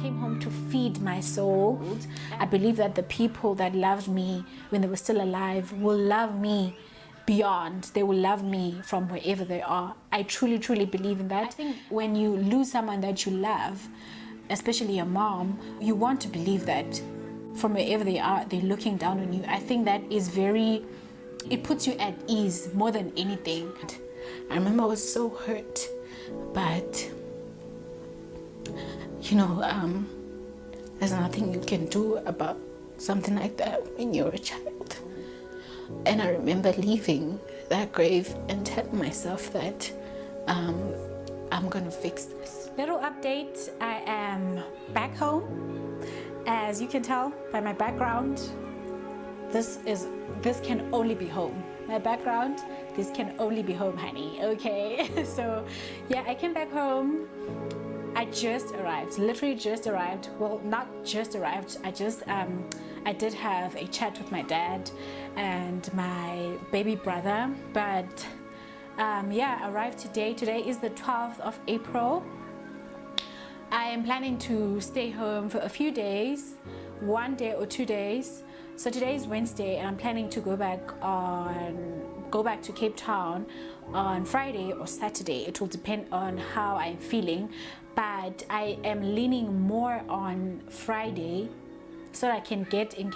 Came home to feed my soul. I believe that the people that loved me when they were still alive will love me beyond. They will love me from wherever they are. I truly, truly believe in that. I think when you lose someone that you love, especially your mom, you want to believe that from wherever they are, they're looking down on you. I think that is it puts you at ease more than anything. I remember I was so hurt, but there's nothing you can do about something like that when you're a child. And I remember leaving that grave and telling myself that I'm gonna fix this. Little update, I am back home. As you can tell by my background, this can only be home. My background, this can only be home, honey, okay? So yeah, I came back home. I just arrived, literally just arrived. Well, not just arrived, I did have a chat with my dad and my baby brother, but yeah, arrived today. Today is the 12th of April. I am planning to stay home for a few days, 1 day or 2 days. So today is Wednesday and I'm planning to go back to Cape Town on Friday or Saturday. It will depend on how I'm feeling, but I am leaning more on Friday so that I can get in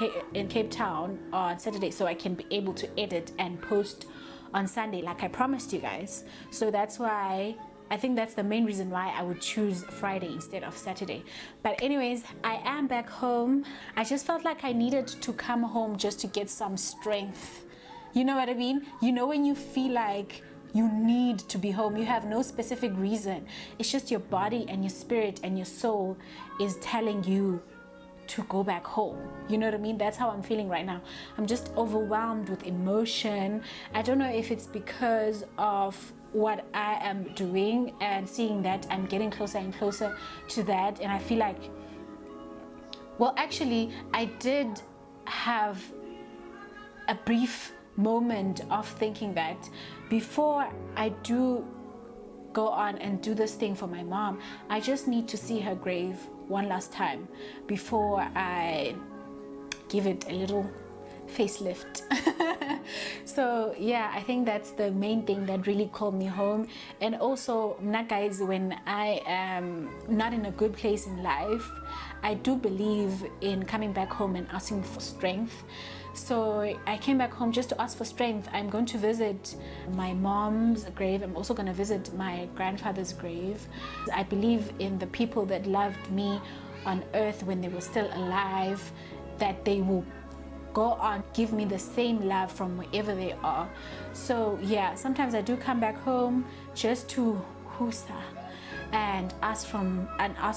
Cape Town on Saturday, so I can be able to edit and post on Sunday like I promised you guys. So that's why I think that's the main reason why I would choose Friday instead of Saturday. But anyways, I am back home. I just felt like I needed to come home just to get some strength. You know what I mean? You know when you feel like you need to be home, you have no specific reason. It's just your body and your spirit and your soul is telling you to go back home. You know what I mean? That's how I'm feeling right now. I'm just overwhelmed with emotion. I don't know if it's because of what I am doing and seeing that I'm getting closer and closer to that, and I feel like, well, actually I did have a brief moment of thinking that before I do go on and do this thing for my mom, I just need to see her grave one last time before I give it a little facelift. So yeah, I think that's the main thing that really called me home. And also, guys, when I am not in a good place in life, I do believe in coming back home and asking for strength. So I came back home just to ask for strength. I'm going to visit my mom's grave. I'm also going to visit my grandfather's grave. I believe in the people that loved me on earth when they were still alive, that they will go on, give me the same love from wherever they are. So yeah, sometimes I do come back home just to husa and ask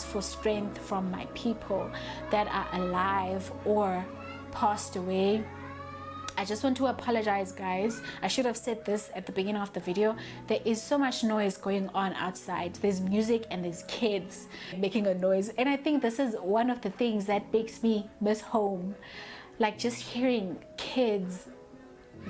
for strength from my people that are alive or passed away. I just want to apologize, guys. I should have said this at the beginning of the video. There is so much noise going on outside. There's music and there's kids making a noise. And I think this is one of the things that makes me miss home. Like just hearing kids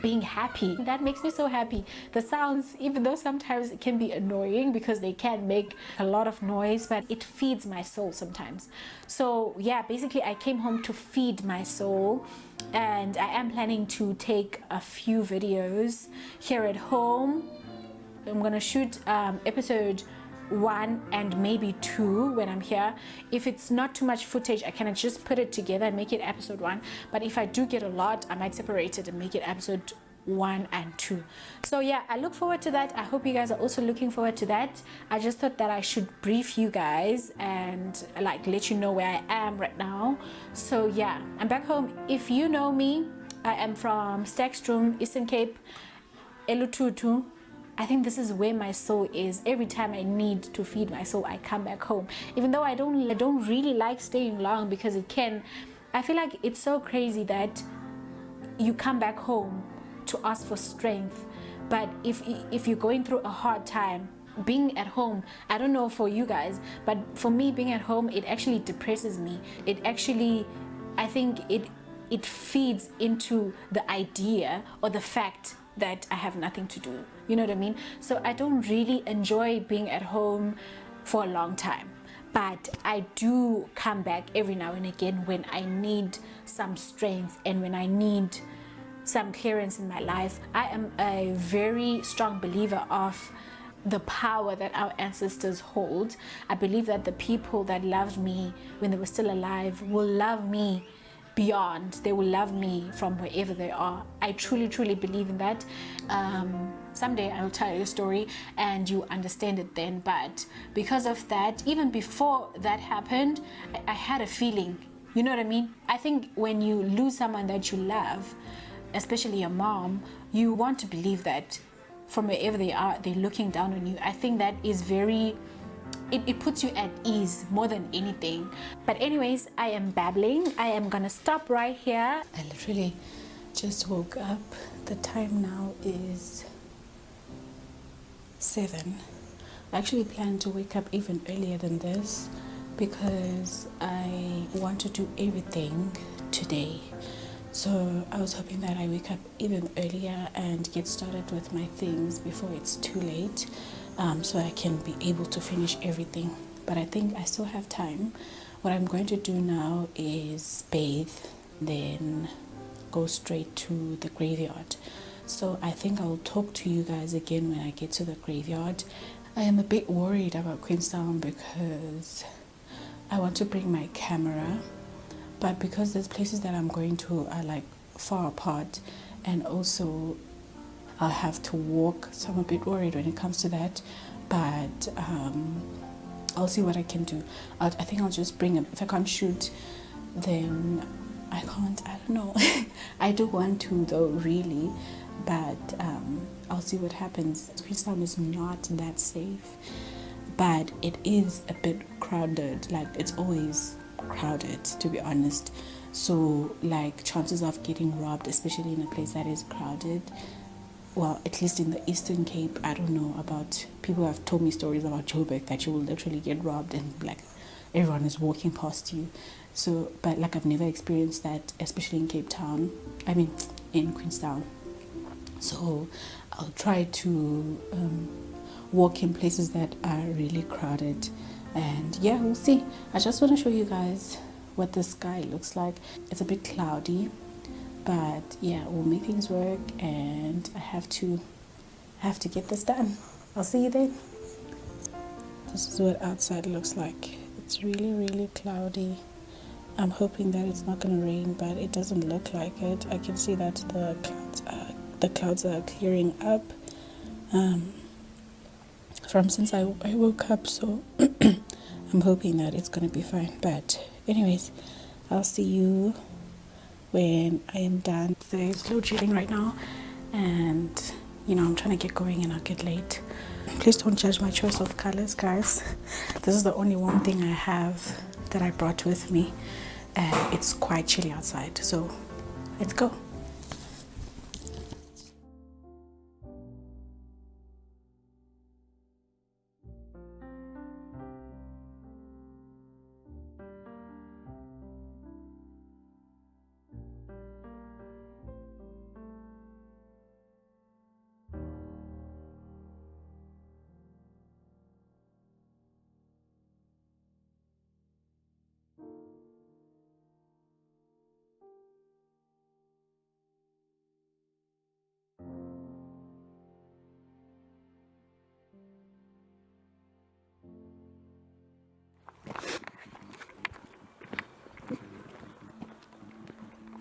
being happy, that makes me so happy. The sounds, even though sometimes it can be annoying because they can make a lot of noise, but it feeds my soul sometimes. So yeah, basically I came home to feed my soul, and I am planning to take a few videos here at home. I'm gonna shoot episode 1 and maybe 2 when I'm here. If it's not too much footage, I can just put it together and make it episode 1, but if I do get a lot, I might separate it and make it episode 1 and 2. So yeah, I look forward to that. I hope you guys are also looking forward to that. I just thought that I should brief you guys and like let you know where I am right now. So yeah, I'm back home. If you know me, I am from Sterkstroom, Eastern Cape, eLuthuthu. I think this is where my soul is. Every time I need to feed my soul, I come back home. Even though I don't really like staying long, because I feel like it's so crazy that you come back home to ask for strength. But if you're going through a hard time, being at home, I don't know for you guys, but for me, being at home, it actually depresses me. I think it feeds into the idea or the fact that I have nothing to do. You know what I mean? So I don't really enjoy being at home for a long time, but I do come back every now and again when I need some strength and when I need some clearance in my life. I am a very strong believer of the power that our ancestors hold. I believe that the people that loved me when they were still alive will love me beyond. They will love me from wherever they are. I truly believe in that. Someday I will tell you a story and you understand it then, but because of that, even before that happened, I had a feeling. You know what I mean? I think when you lose someone that you love, especially your mom, you want to believe that from wherever they are, they're looking down on you. I think that is it puts you at ease more than anything. But anyways, I am babbling. I am gonna stop right here. I literally just woke up. The time now is 7. I actually planned to wake up even earlier than this because I want to do everything today. So I was hoping that I wake up even earlier and get started with my things before it's too late, so I can be able to finish everything. But I think I still have time. What I'm going to do now is bathe, then go straight to the graveyard. So I think I'll talk to you guys again when I get to the graveyard. I am a bit worried about Queenstown because I want to bring my camera, but because there's places that I'm going to are like far apart, and also I'll have to walk, so I'm a bit worried when it comes to that. But I'll see what I can do. I think I'll just bring if I can't shoot, then I don't know. I do want to though, really, but I'll see what happens. Queenstown is not that safe, but it is a bit crowded. Like, it's always crowded, to be honest. So like, chances of getting robbed, especially in a place that is crowded, well, at least in the Eastern Cape, I don't know about, people have told me stories about Joburg that you will literally get robbed and like everyone is walking past you. So, but like, I've never experienced that, especially in Cape Town, I mean in Queenstown. So I'll try to walk in places that are really crowded, and yeah, we'll see. I just want to show you guys what the sky looks like. It's a bit cloudy, but yeah, we'll make things work, and I have to get this done. I'll see you then. This is what outside looks like. It's really cloudy. I'm hoping that it's not going to rain, but it doesn't look like it. I can see that the clouds are clearing up from since I woke up, so I'm hoping that it's going to be fine. But anyways, I'll see you when I am done. There's load shedding right now, and you know, I'm trying to get going and I'll get late. Please don't judge my choice of colors, guys. This is the only one thing I have that I brought with me, and it's quite chilly outside, so Let's go.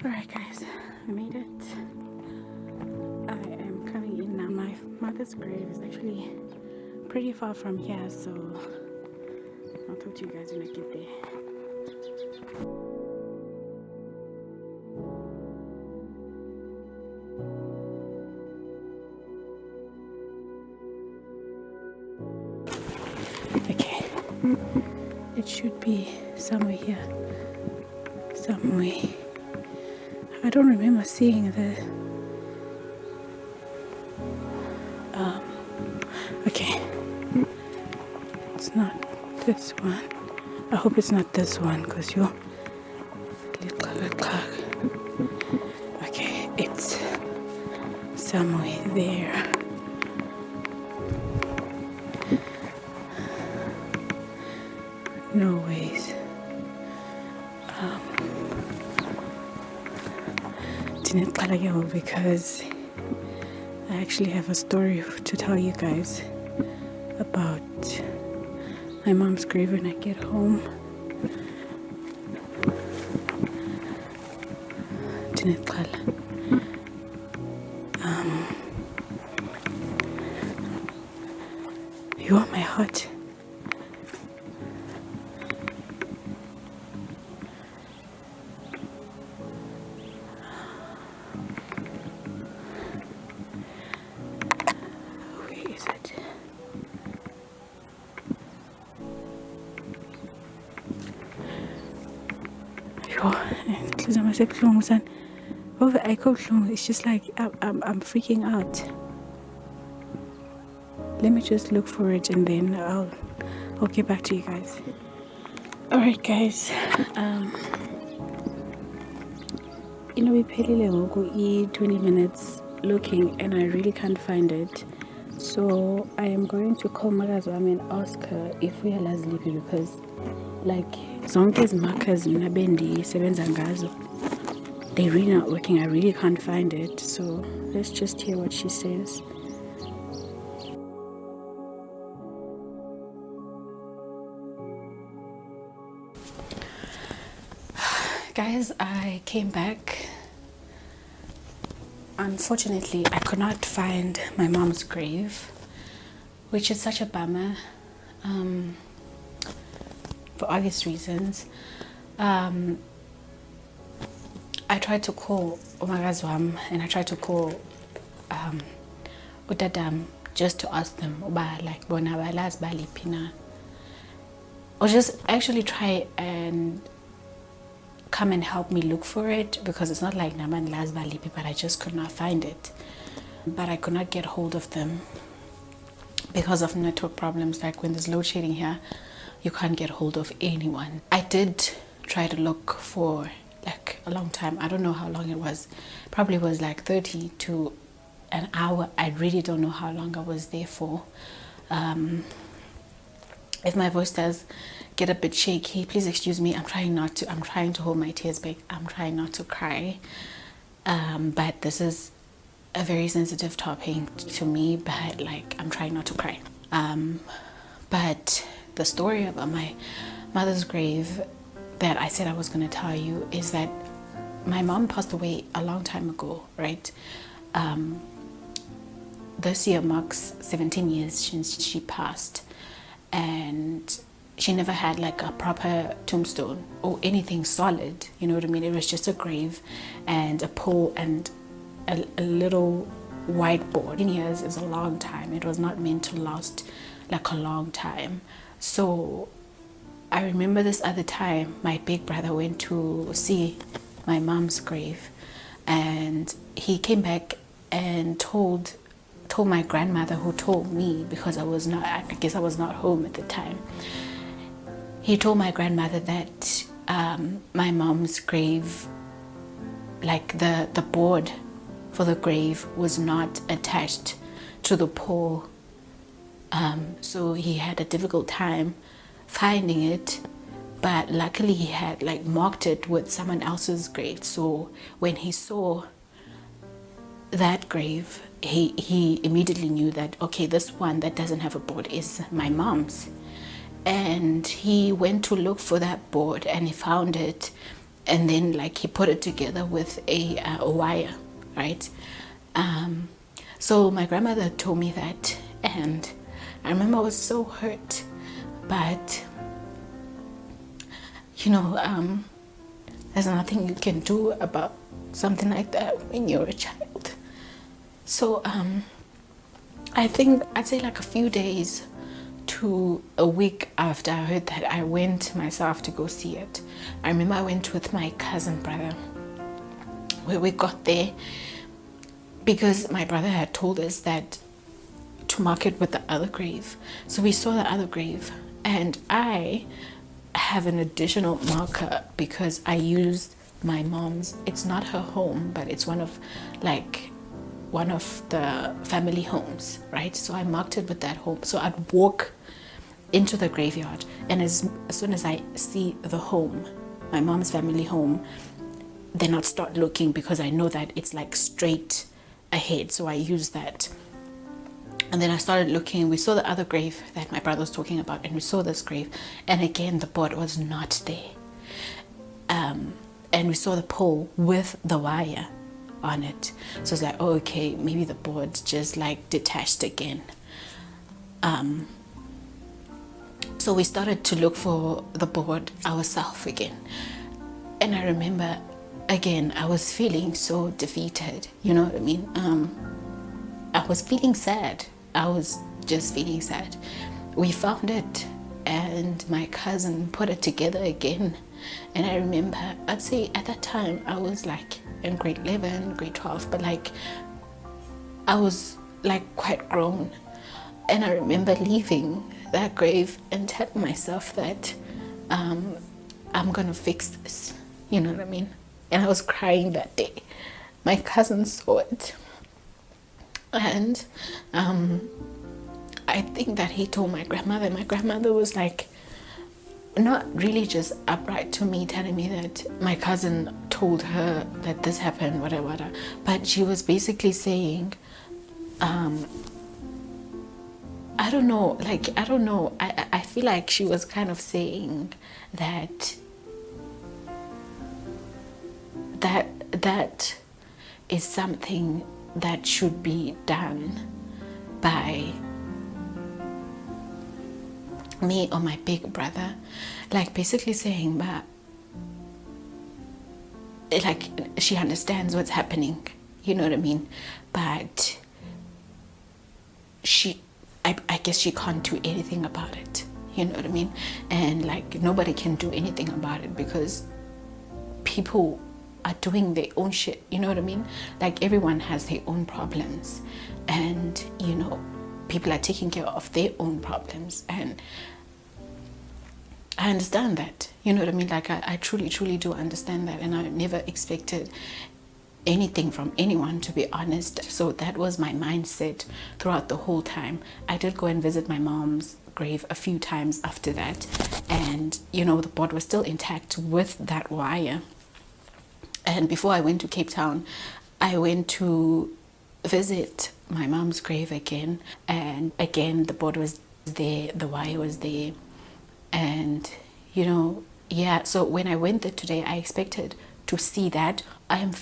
Alright guys, I made it. I am coming in now. My mother's grave is actually pretty far from here, so I'll talk to you guys when I get there. Okay, it should be somewhere here. Somewhere. I don't remember seeing the okay, it's not this one. I hope it's not this one because you're okay, it's somewhere there. No ways. Because I actually have a story to tell you guys about my mom's grave when I get home. You are my heart. It's just like I'm freaking out. Let me just look for it and then I'll get back to you guys. Alright guys, we paid 20 minutes looking and I really can't find it. So I am going to call Magazwam and ask her if we are Lazlipi, because like zonke markers nabendi sebenza ngazo, they're really not working. I really can't find it. So let's just hear what she says. Guys, I came back. Unfortunately, I could not find my mom's grave, which is such a bummer, for obvious reasons. I tried to call Omagazwam and I tried to call Utadam just to ask them about like Bonabalas Balipina, or just actually try and come and help me look for it, because it's not like Naman Las Balipi, but I just could not find it. But I could not get hold of them because of network problems. Like when there's load shedding here, you can't get hold of anyone. I did try to look for like a long time. I don't know how long it was. Probably was like 30 to an hour. I really don't know how long I was there for. If my voice does get a bit shaky, please excuse me. I'm trying to hold my tears back. I'm trying not to cry. But this is a very sensitive topic to me, but like I'm trying not to cry. But the story about my mother's grave that I said I was going to tell you is that my mom passed away a long time ago, right? This year marks 17 years since she passed, and she never had like a proper tombstone or anything solid, you know what I mean? It was just a grave and a pole and a little whiteboard. 10 years is a long time. It was not meant to last like a long time. So I remember this other time my big brother went to see my mom's grave, And he came back and told my grandmother, who told me, because I guess I was not home at the time. He told my grandmother that my mom's grave, like the board for the grave, was not attached to the pole. So he had a difficult time finding it, but luckily he had like marked it with someone else's grave. So when he saw that grave, he immediately knew that, okay, this one that doesn't have a board is my mom's. And he went to look for that board and he found it, and then like he put it together with a wire, right? So my grandmother told me that, and I remember I was so hurt, but there's nothing you can do about something like that when you're a child. So I think I'd say like a few days to a week after I heard that, I went myself to go see it. I remember I went with my cousin brother. Where we got there, because my brother had told us that to mark it with the other grave. So we saw the other grave, and I have an additional marker because I used my mom's. It's not her home, but it's one of the family homes, right? So I marked it with that home. So I'd walk into the graveyard, and as soon as I see the home, my mom's family home, then I'd start looking, because I know that it's like straight ahead. So I use that. And then I started looking. We saw the other grave that my brother was talking about, and we saw this grave, and again the board was not there. And we saw the pole with the wire on it. So it's like, oh, okay, maybe the board just like detached again. So we started to look for the board ourselves again. And I remember, again, I was feeling so defeated, you know what I mean? I was feeling sad. I was just feeling sad. We found it, and my cousin put it together again. And I remember, I'd say at that time, I was like in grade 11, grade 12, but like I was like quite grown. And I remember leaving that grave and telling myself that I'm gonna fix this, you know what I mean? And I was crying that day. My cousin saw it, and I think that he told my grandmother. My grandmother was like, not really just upright to me, telling me that my cousin told her that this happened, whatever, but she was basically saying, I don't know, I feel like she was kind of saying that is something that should be done by me or my big brother, like basically saying that like she understands what's happening, you know what I mean, but I guess she can't do anything about it, you know what I mean, and like nobody can do anything about it because people are doing their own shit, you know what I mean, like everyone has their own problems, and you know, people are taking care of their own problems, and I understand that, you know what I mean, like I truly do understand that, and I never expected anything from anyone, to be honest. So that was my mindset throughout the whole time. I did go and visit my mom's grave a few times after that, and you know, the board was still intact with that wire. And before I went to Cape Town, I went to visit my mom's grave again, and again the board was there, the wire was there, and you know, yeah. So when I went there today, I expected to see that. I am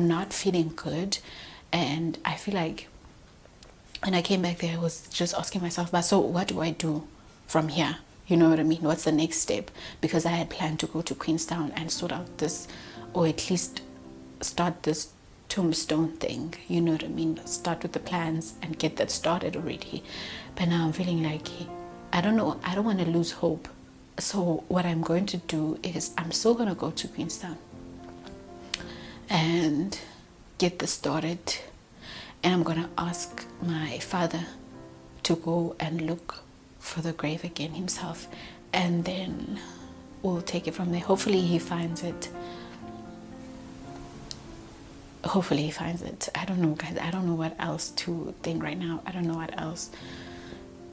not feeling good, and I feel like when I came back there, I was just asking myself, but so what do I do from here? You know what I mean? What's the next step? Because I had planned to go to Queenstown and sort out this, or at least start this tombstone thing, you know what I mean, start with the plans and get that started already. But now I'm feeling like, I don't know, I don't want to lose hope. So what I'm going to do is I'm still going to go to Queenstown. and get this started. And I'm gonna ask my father to go and look for the grave again himself, and then we'll take it from there. Hopefully he finds it. I don't know, guys. I don't know what else to think right now. I don't know what else.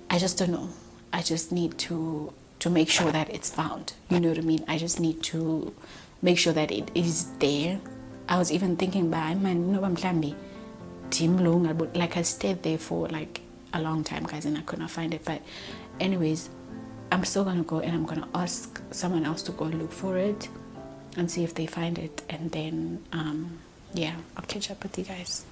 I just don't know. I just need to make sure that it's found. You know what I mean? I just need to make sure that it is there. I was even thinking, like I stayed there for like a long time, guys, and I could not find it. But anyways, I'm still gonna go and I'm gonna ask someone else to go look for it and see if they find it, and then yeah, I'll catch up with you guys.